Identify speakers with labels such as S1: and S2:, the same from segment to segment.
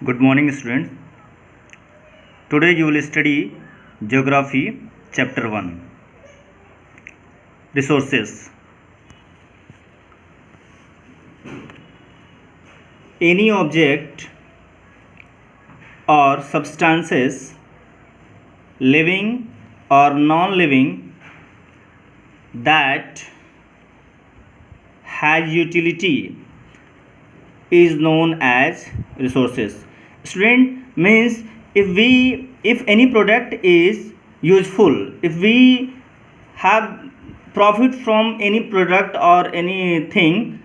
S1: Good morning, students. Today you will study Geography, Chapter 1 Resources. Any object or substances, living or non living, that has utility is known as resources. Student, means if any product is useful, if we have profit from any product or anything,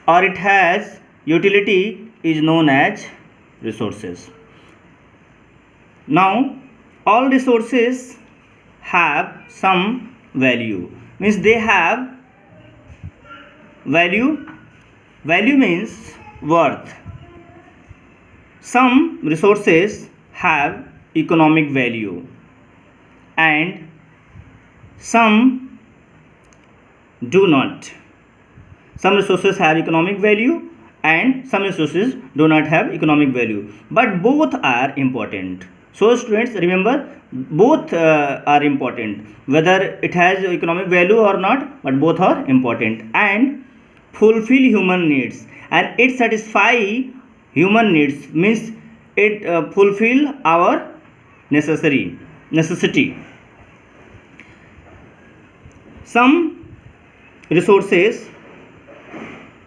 S1: or it has utility, is known as resources. Now all resources have some value, means they have value. Value means worth. Some resources have economic value and some do not. Some resources have economic value and some resources do not have economic value, but both are important. So students, remember, both are important, whether it has economic value or not, but both are important and fulfill human needs, and it satisfy human needs, means it fulfill our necessity. Some resources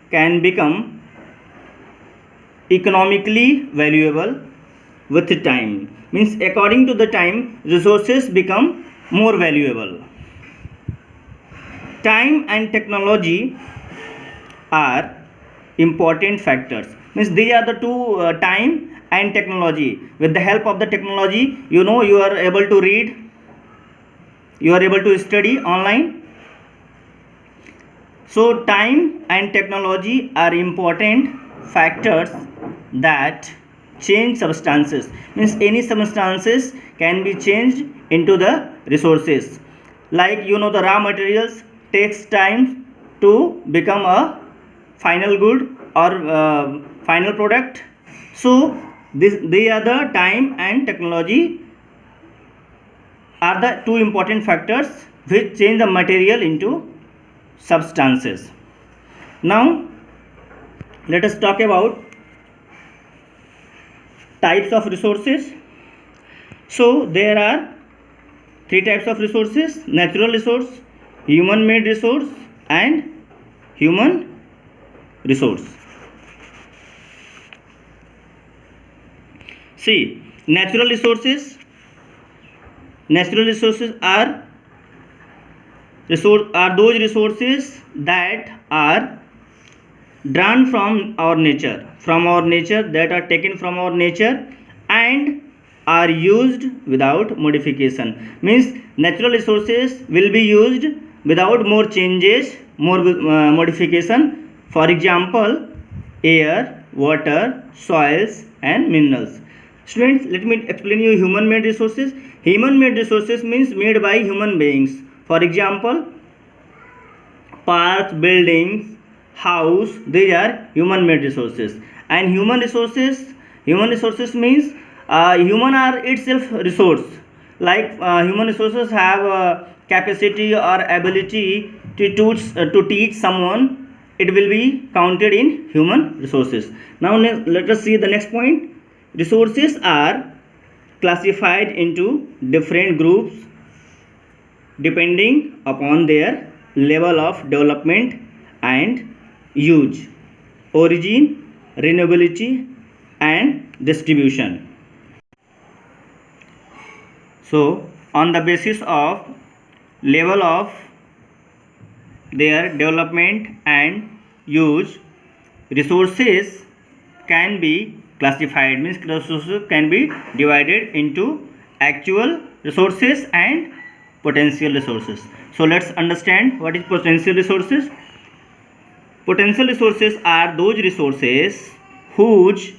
S1: can become economically valuable with time, means according to the time resources become more valuable. Time and technology are important factors, means these are the two, time and technology. With the help of the technology, you are able to read, you are able to study online. So time and technology are important factors that change substances, means any substances can be changed into the resources. Like the raw materials takes time to become a final good or final product. So they are the time and technology are the two important factors which change the material into substances. Now let us talk about types of resources. So there are three types of resources: natural resource, human made resource and human resource. See, natural resources are those resources that are drawn from our nature, that are taken from our nature and are used without modification, means natural resources will be used without more changes, more modification. For example, air, water, soils and minerals. Students, let me explain you human made resources. Human made resources means made by human beings. For example, parks, buildings, house, these are human made resources. And human resources means human are itself resource. Like human resources have capacity or ability to teach someone, it will be counted in human resources. Now let us see the next point. Resources are classified into different groups depending upon their level of development and use, origin, renewability and distribution. So on the basis of level of their development and use, resources can be classified, means resources can be divided into actual resources and potential resources. So let's understand what is potential resources. Potential resources are those resources whose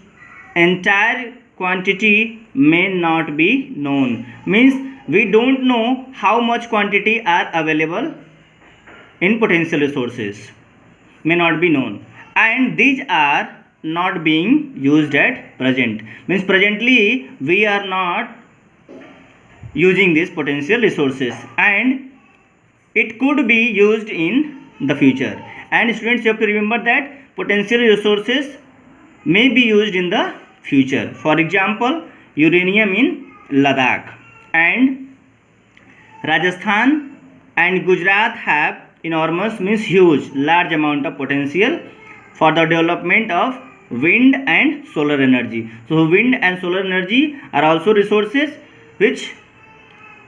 S1: entire quantity may not be known, means we don't know how much quantity are available in potential resources, may not be known, and these are not being used at present. Means presently we are not using these potential resources, and it could be used in the future. And students, you have to remember that potential resources may be used in the future. For example, uranium in Ladakh, and Rajasthan and Gujarat have enormous, means huge, large amount of potential for the development of wind and solar energy. So wind and solar energy are also resources which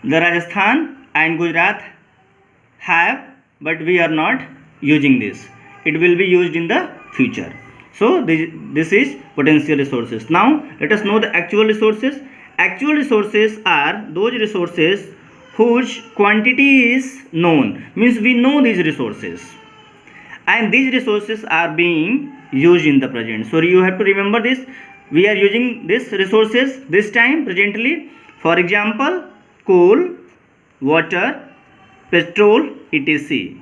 S1: the Rajasthan and Gujarat have, but we are not using this. It will be used in the future. So this is potential resources. Now let us know the actual resources. Actual resources are those resources whose quantity is known, means we know these resources, and these resources are being used in the present. So you have to remember this. We are using these resources this time presently. For example, coal, water, petrol, etc.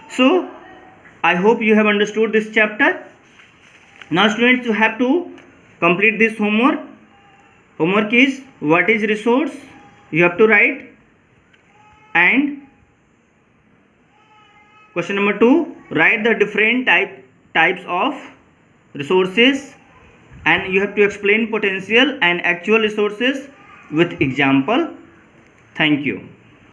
S1: So I hope you have understood this chapter. Now students, you have to complete this homework. Homework is, what is resource? You have to write. And question number 2, write the different types of resources, and you have to explain potential and actual resources with example. Thank you.